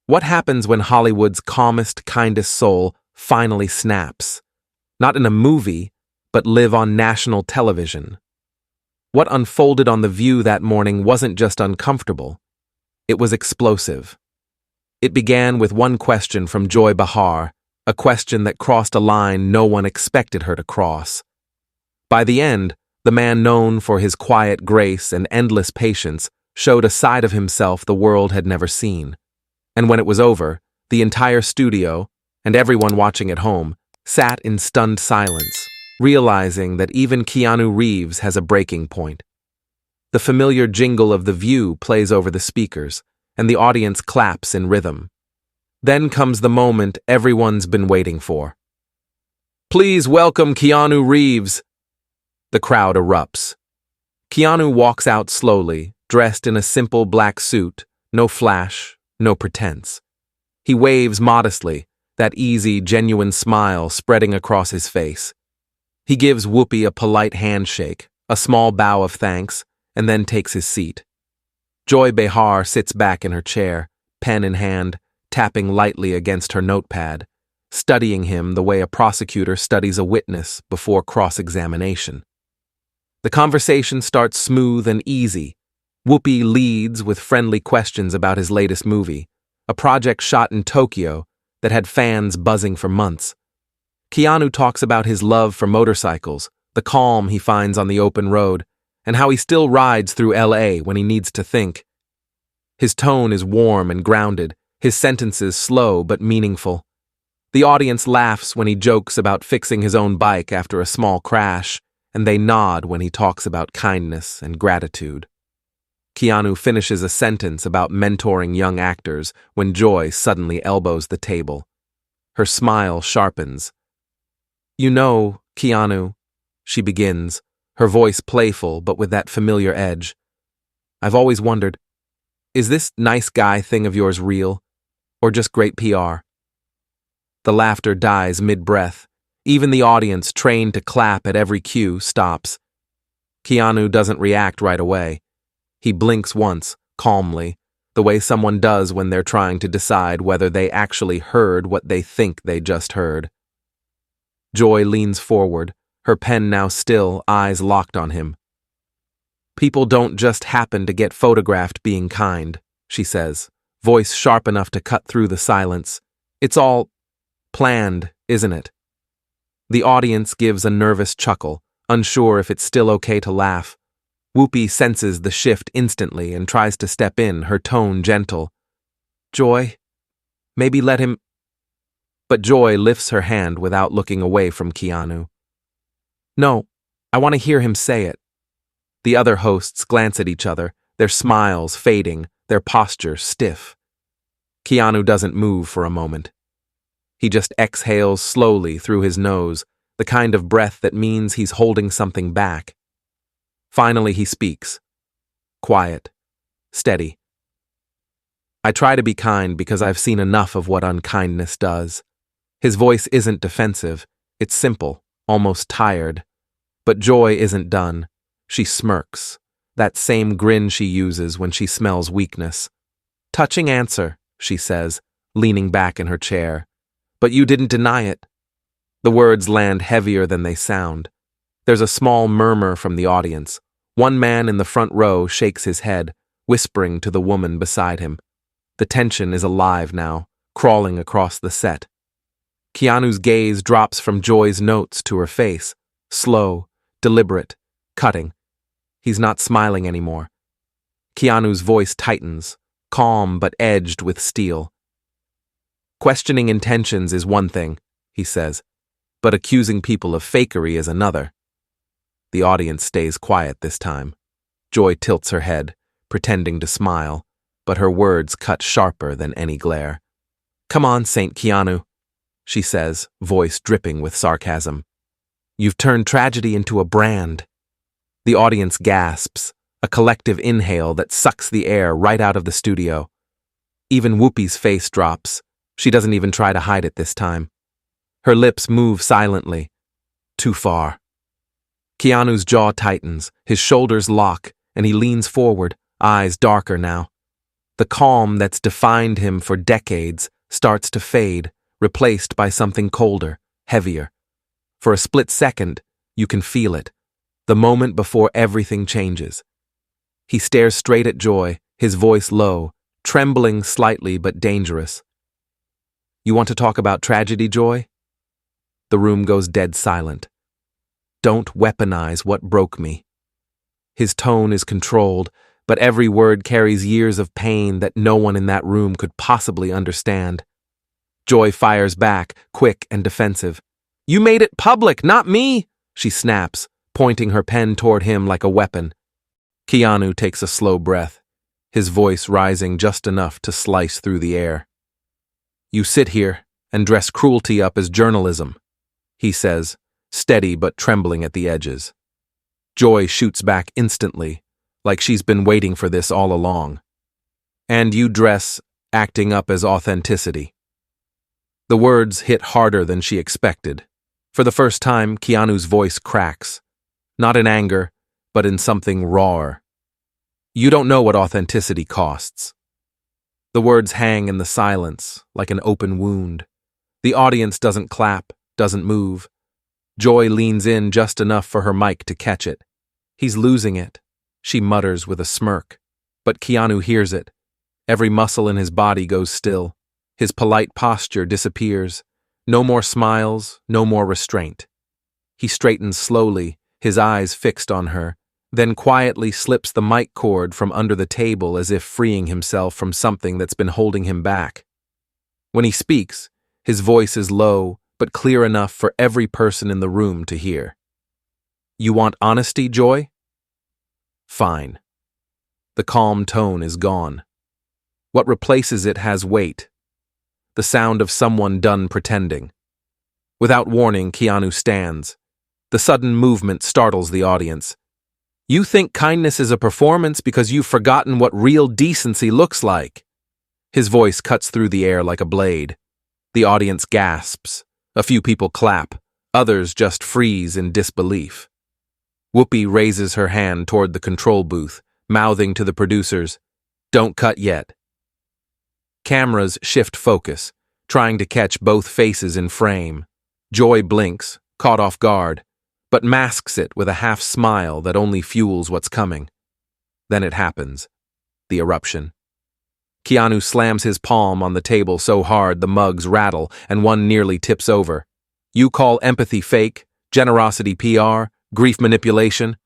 What happens when Hollywood's calmest, kindest soul finally snaps? Not in a movie, but live on national television. What unfolded on The View that morning wasn't just uncomfortable. It was explosive. It began with one question from Joy Behar, a question that crossed a line no one expected her to cross. By the end, the man known for his quiet grace and endless patience showed a side of himself the world had never seen. And when it was over, the entire studio, and everyone watching at home, sat in stunned silence, realizing that even Keanu Reeves has a breaking point. The familiar jingle of The View plays over the speakers, and the audience claps in rhythm. Then comes the moment everyone's been waiting for. "Please welcome Keanu Reeves." The crowd erupts. Keanu walks out slowly, dressed in a simple black suit, no flash, no pretense. He waves modestly, that easy, genuine smile spreading across his face. He gives Whoopi a polite handshake, a small bow of thanks, and then takes his seat. Joy Behar sits back in her chair, pen in hand, tapping lightly against her notepad, studying him the way a prosecutor studies a witness before cross-examination. The conversation starts smooth and easy. Whoopi leads with friendly questions about his latest movie, a project shot in Tokyo that had fans buzzing for months. Keanu talks about his love for motorcycles, the calm he finds on the open road, and how he still rides through LA when he needs to think. His tone is warm and grounded, his sentences slow but meaningful. The audience laughs when he jokes about fixing his own bike after a small crash, and they nod when he talks about kindness and gratitude. Keanu finishes a sentence about mentoring young actors when Joy suddenly elbows the table. Her smile sharpens. "You know, Keanu," she begins, her voice playful but with that familiar edge. "I've always wondered, is this nice guy thing of yours real, or just great PR?" The laughter dies mid-breath. Even the audience, trained to clap at every cue, stops. Keanu doesn't react right away. He blinks once, calmly, the way someone does when they're trying to decide whether they actually heard what they think they just heard. Joy leans forward, her pen now still, eyes locked on him. "People don't just happen to get photographed being kind," she says, voice sharp enough to cut through the silence. "It's all planned, isn't it?" The audience gives a nervous chuckle, unsure if it's still okay to laugh. Whoopi senses the shift instantly and tries to step in, her tone gentle. "Joy, maybe let him—" But Joy lifts her hand without looking away from Keanu. "No, I want to hear him say it." The other hosts glance at each other, their smiles fading, their posture stiff. Keanu doesn't move for a moment. He just exhales slowly through his nose, the kind of breath that means he's holding something back. Finally he speaks. Quiet. Steady. "I try to be kind because I've seen enough of what unkindness does." His voice isn't defensive, it's simple, almost tired. But Joy isn't done. She smirks, that same grin she uses when she smells weakness. "Touching answer," she says, leaning back in her chair. "But you didn't deny it." The words land heavier than they sound. There's a small murmur from the audience. One man in the front row shakes his head, whispering to the woman beside him. The tension is alive now, crawling across the set. Keanu's gaze drops from Joy's notes to her face, slow, deliberate, cutting. He's not smiling anymore. Keanu's voice tightens, calm but edged with steel. "Questioning intentions is one thing," he says, "but accusing people of fakery is another." The audience stays quiet this time. Joy tilts her head, pretending to smile, but her words cut sharper than any glare. "Come on, Saint Keanu," she says, voice dripping with sarcasm. "You've turned tragedy into a brand." The audience gasps, a collective inhale that sucks the air right out of the studio. Even Whoopi's face drops. She doesn't even try to hide it this time. Her lips move silently. Too far. Keanu's jaw tightens, his shoulders lock, and he leans forward, eyes darker now. The calm that's defined him for decades starts to fade, replaced by something colder, heavier. For a split second, you can feel it, the moment before everything changes. He stares straight at Joy, his voice low, trembling slightly but dangerous. "You want to talk about tragedy, Joy?" The room goes dead silent. "Don't weaponize what broke me." His tone is controlled, but every word carries years of pain that no one in that room could possibly understand. Joy fires back, quick and defensive. "You made it public, not me!" she snaps, pointing her pen toward him like a weapon. Keanu takes a slow breath, his voice rising just enough to slice through the air. "You sit here and dress cruelty up as journalism," he says, steady but trembling at the edges. Joy shoots back instantly, like she's been waiting for this all along. "And you dress acting up as authenticity." The words hit harder than she expected. For the first time, Keanu's voice cracks, not in anger, but in something rawer. "You don't know what authenticity costs." The words hang in the silence, like an open wound. The audience doesn't clap, doesn't move. Joy leans in just enough for her mic to catch it. "He's losing it," she mutters with a smirk. But Keanu hears it. Every muscle in his body goes still. His polite posture disappears. No more smiles, no more restraint. He straightens slowly, his eyes fixed on her, then quietly slips the mic cord from under the table as if freeing himself from something that's been holding him back. When he speaks, his voice is low, but clear enough for every person in the room to hear. "You want honesty, Joy? Fine." The calm tone is gone. What replaces it has weight. The sound of someone done pretending. Without warning, Keanu stands. The sudden movement startles the audience. "You think kindness is a performance because you've forgotten what real decency looks like." His voice cuts through the air like a blade. The audience gasps. A few people clap. Others just freeze in disbelief. Whoopi raises her hand toward the control booth, mouthing to the producers, "Don't cut yet." Cameras shift focus, trying to catch both faces in frame. Joy blinks, caught off guard, but masks it with a half smile that only fuels what's coming. Then it happens. The eruption. Keanu slams his palm on the table so hard the mugs rattle and one nearly tips over. "You call empathy fake, generosity PR, grief manipulation?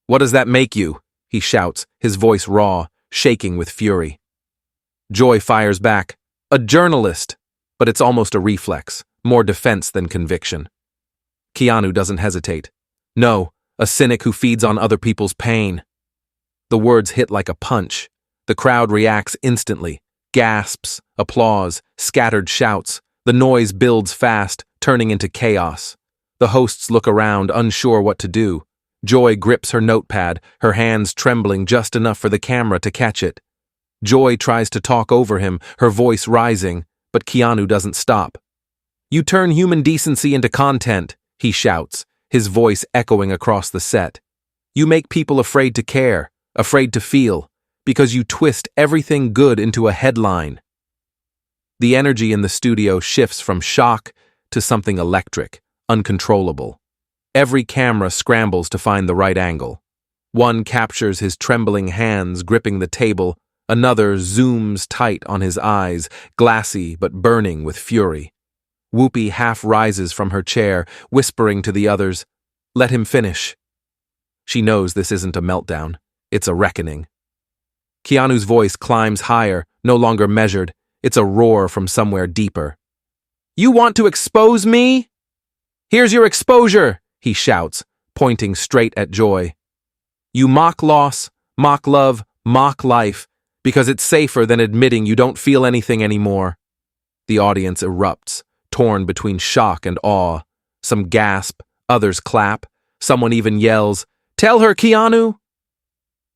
What does that make you?" he shouts, his voice raw, shaking with fury. Joy fires back, "A journalist!" But it's almost a reflex, more defense than conviction. Keanu doesn't hesitate. "No, a cynic who feeds on other people's pain." The words hit like a punch. The crowd reacts instantly. Gasps, applause, scattered shouts. The noise builds fast, turning into chaos. The hosts look around, unsure what to do. Joy grips her notepad, her hands trembling just enough for the camera to catch it. Joy tries to talk over him, her voice rising, but Keanu doesn't stop. "You turn human decency into content," he shouts, his voice echoing across the set. "You make people afraid to care, afraid to feel, because you twist everything good into a headline." The energy in the studio shifts from shock to something electric, uncontrollable. Every camera scrambles to find the right angle. One captures his trembling hands gripping the table. Another zooms tight on his eyes, glassy but burning with fury. Whoopi half rises from her chair, whispering to the others, "Let him finish." She knows this isn't a meltdown, it's a reckoning. Keanu's voice climbs higher, no longer measured. It's a roar from somewhere deeper. "You want to expose me? Here's your exposure," he shouts, pointing straight at Joy. "You mock loss, mock love, mock life, because it's safer than admitting you don't feel anything anymore." The audience erupts, torn between shock and awe. Some gasp, others clap. Someone even yells, "Tell her, Keanu!"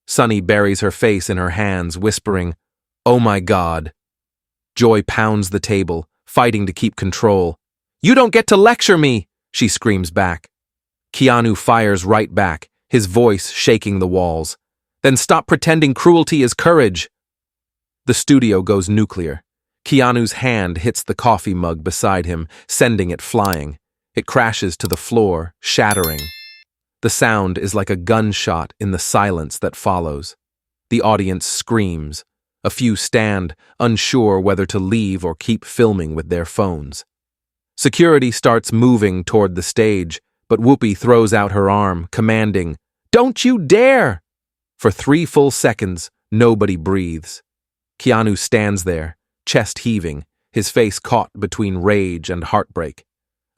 Sunny buries her face in her hands, whispering, "Oh my God." Joy pounds the table, fighting to keep control. "You don't get to lecture me," she screams back. Keanu fires right back, his voice shaking the walls. "Then stop pretending cruelty is courage." The studio goes nuclear. Keanu's hand hits the coffee mug beside him, sending it flying. It crashes to the floor, shattering. The sound is like a gunshot in the silence that follows. The audience screams. A few stand, unsure whether to leave or keep filming with their phones. Security starts moving toward the stage, but Whoopi throws out her arm, commanding, "Don't you dare!" For 3 full seconds, nobody breathes. Keanu stands there, chest heaving, his face caught between rage and heartbreak.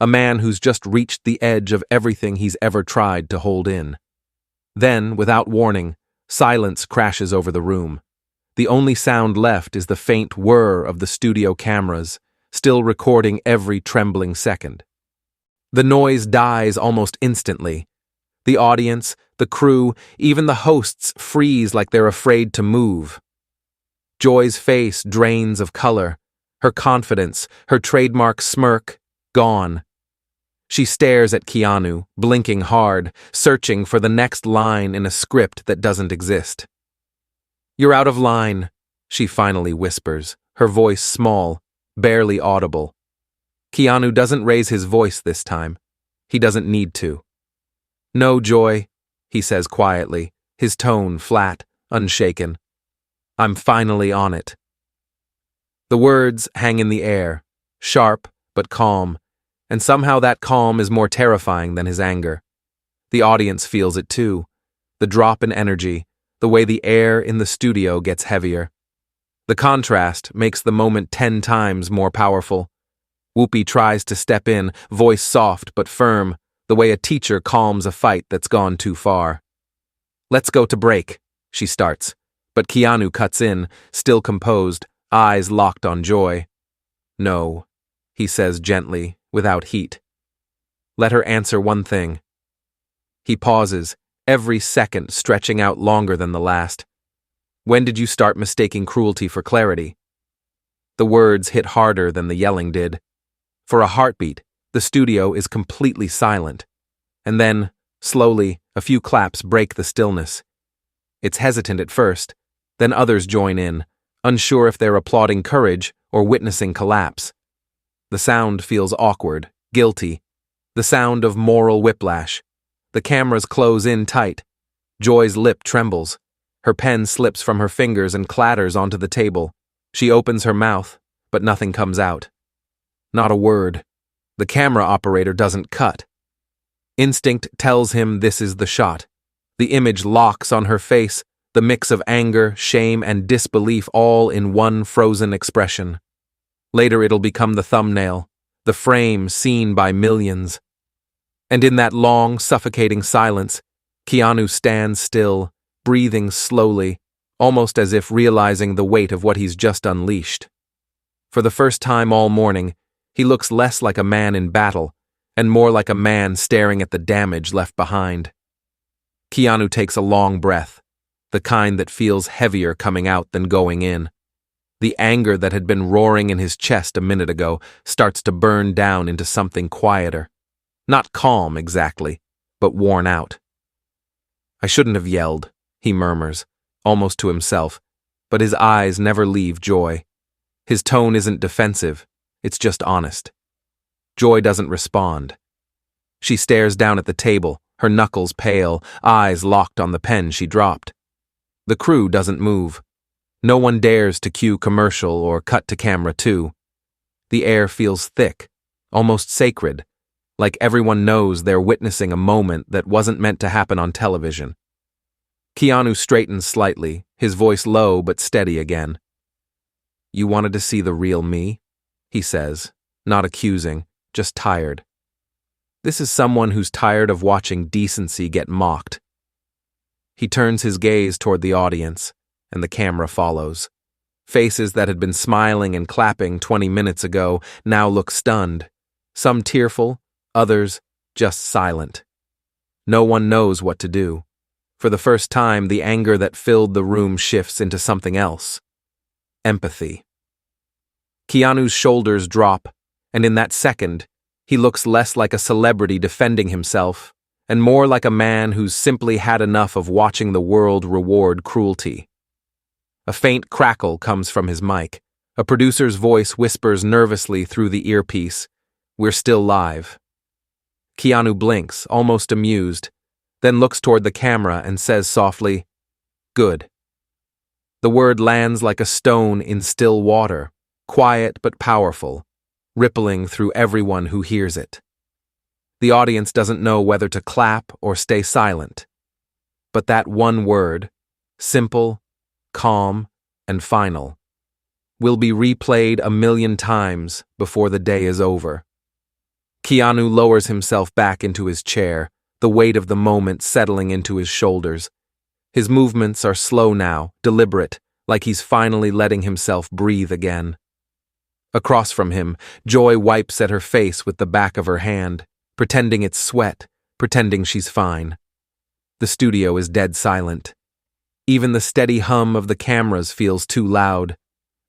A man who's just reached the edge of everything he's ever tried to hold in. Then, without warning, silence crashes over the room. The only sound left is the faint whir of the studio cameras, still recording every trembling second. The noise dies almost instantly. The audience, the crew, even the hosts freeze like they're afraid to move. Joy's face drains of color, her confidence, her trademark smirk, gone. She stares at Keanu, blinking hard, searching for the next line in a script that doesn't exist. "You're out of line," she finally whispers, her voice small, barely audible. Keanu doesn't raise his voice this time. He doesn't need to. "No, Joy," he says quietly, his tone flat, unshaken. "I'm finally on it." The words hang in the air, sharp but calm, and somehow that calm is more terrifying than his anger. The audience feels it too, the drop in energy, the way the air in the studio gets heavier. The contrast makes the moment 10 times more powerful. Whoopi tries to step in, voice soft but firm, the way a teacher calms a fight that's gone too far. "Let's go to break," she starts, but Keanu cuts in, still composed, eyes locked on Joy. "No," he says gently, without heat. "Let her answer one thing." He pauses, every second stretching out longer than the last. "When did you start mistaking cruelty for clarity?" The words hit harder than the yelling did. For a heartbeat, the studio is completely silent. And then, slowly, a few claps break the stillness. It's hesitant at first, then others join in, unsure if they're applauding courage or witnessing collapse. The sound feels awkward, guilty, the sound of moral whiplash. The cameras close in tight. Joy's lip trembles. Her pen slips from her fingers and clatters onto the table. She opens her mouth, but nothing comes out. Not a word. The camera operator doesn't cut. Instinct tells him this is the shot. The image locks on her face, the mix of anger, shame, and disbelief all in one frozen expression. Later it'll become the thumbnail, the frame seen by millions. And in that long, suffocating silence, Keanu stands still, breathing slowly, almost as if realizing the weight of what he's just unleashed. For the first time all morning, he looks less like a man in battle, and more like a man staring at the damage left behind. Keanu takes a long breath, the kind that feels heavier coming out than going in. The anger that had been roaring in his chest a minute ago starts to burn down into something quieter. Not calm exactly, but worn out. "I shouldn't have yelled," he murmurs, almost to himself, but his eyes never leave Joy. His tone isn't defensive, it's just honest. Joy doesn't respond. She stares down at the table, her knuckles pale, eyes locked on the pen she dropped. The crew doesn't move. No one dares to cue commercial or cut to camera 2. The air feels thick, almost sacred, like everyone knows they're witnessing a moment that wasn't meant to happen on television. Keanu straightens slightly, his voice low but steady again. "You wanted to see the real me?" he says, not accusing, just tired. This is someone who's tired of watching decency get mocked. He turns his gaze toward the audience, and the camera follows. Faces that had been smiling and clapping 20 minutes ago now look stunned, some tearful, others just silent. No one knows what to do. For the first time, the anger that filled the room shifts into something else. Empathy. Keanu's shoulders drop, and in that second, he looks less like a celebrity defending himself, and more like a man who's simply had enough of watching the world reward cruelty. A faint crackle comes from his mic. A producer's voice whispers nervously through the earpiece, "We're still live." Keanu blinks, almost amused, then looks toward the camera and says softly, "Good." The word lands like a stone in still water, quiet but powerful, rippling through everyone who hears it. The audience doesn't know whether to clap or stay silent. But that one word, simple, calm, and final, will be replayed 1,000,000 times before the day is over. Keanu lowers himself back into his chair, the weight of the moment settling into his shoulders. His movements are slow now, deliberate, like he's finally letting himself breathe again. Across from him, Joy wipes at her face with the back of her hand, pretending it's sweat, pretending she's fine. The studio is dead silent. Even the steady hum of the cameras feels too loud.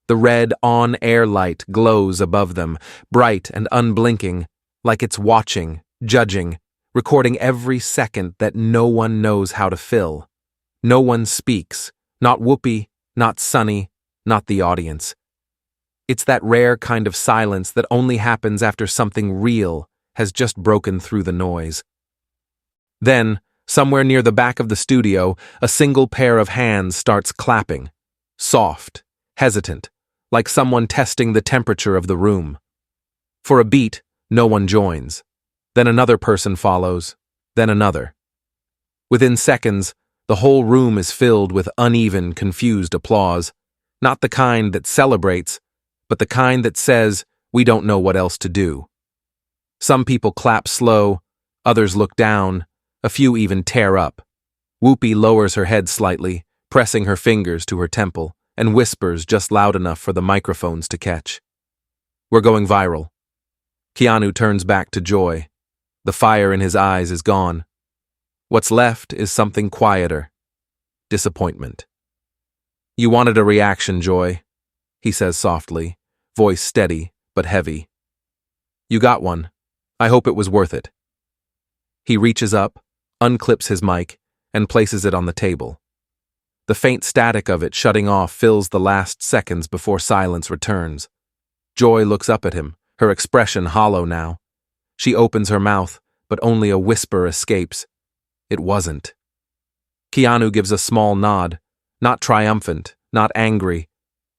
The red on-air light glows above them, bright and unblinking, like it's watching, judging, recording every second that no one knows how to fill. No one speaks, not Whoopi, not Sunny, not the audience. It's that rare kind of silence that only happens after something real has just broken through the noise. Then, somewhere near the back of the studio, a single pair of hands starts clapping, soft, hesitant, like someone testing the temperature of the room. For a beat, no one joins. Then another person follows, then another. Within seconds, the whole room is filled with uneven, confused applause, not the kind that celebrates, but the kind that says, "We don't know what else to do." Some people clap slow, others look down, a few even tear up. Whoopi lowers her head slightly, pressing her fingers to her temple, and whispers just loud enough for the microphones to catch. "We're going viral." Keanu turns back to Joy. The fire in his eyes is gone. What's left is something quieter. Disappointment. "You wanted a reaction, Joy," he says softly, voice steady but heavy. "You got one. I hope it was worth it." He reaches up, unclips his mic, and places it on the table. The faint static of it shutting off fills the last seconds before silence returns. Joy looks up at him, her expression hollow now. She opens her mouth, but only a whisper escapes. "It wasn't." Keanu gives a small nod, not triumphant, not angry,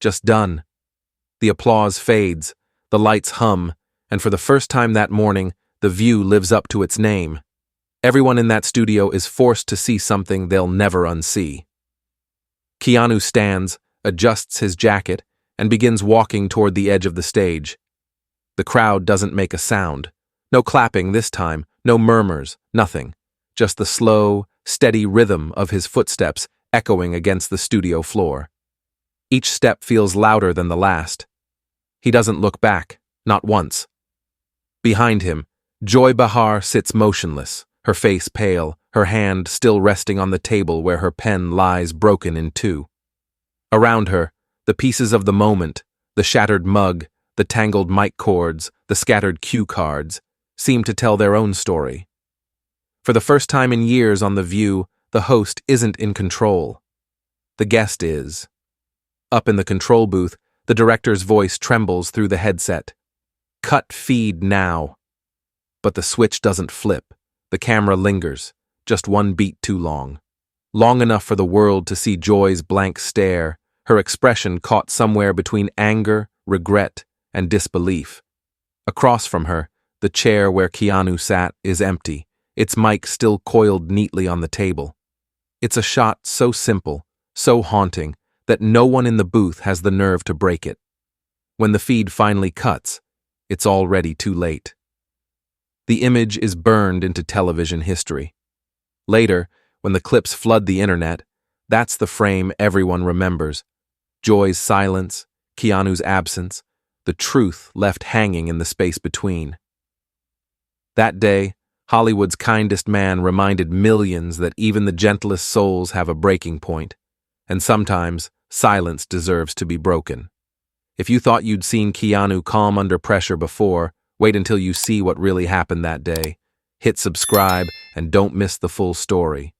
just done. The applause fades, the lights hum, and for the first time that morning, the view lives up to its name. Everyone in that studio is forced to see something they'll never unsee. Keanu stands, adjusts his jacket, and begins walking toward the edge of the stage. The crowd doesn't make a sound. No clapping this time, no murmurs, nothing. Just the slow, steady rhythm of his footsteps echoing against the studio floor. Each step feels louder than the last. He doesn't look back, not once. Behind him, Joy Behar sits motionless, her face pale, her hand still resting on the table where her pen lies broken in two. Around her, the pieces of the moment, the shattered mug, the tangled mic cords, the scattered cue cards, seem to tell their own story. For the first time in years on The View, the host isn't in control. The guest is. Up in the control booth, the director's voice trembles through the headset. "Cut feed now." But the switch doesn't flip. The camera lingers, just one beat too long. Long enough for the world to see Joy's blank stare, her expression caught somewhere between anger, regret, and disbelief. Across from her, the chair where Keanu sat is empty, its mic still coiled neatly on the table. It's a shot so simple, so haunting, that no one in the booth has the nerve to break it. When the feed finally cuts, it's already too late. The image is burned into television history. Later, when the clips flood the internet, that's the frame everyone remembers. Joy's silence, Keanu's absence, the truth left hanging in the space between. That day, Hollywood's kindest man reminded millions that even the gentlest souls have a breaking point, and sometimes silence deserves to be broken. If you thought you'd seen Keanu calm under pressure before, wait until you see what really happened that day. Hit subscribe and don't miss the full story.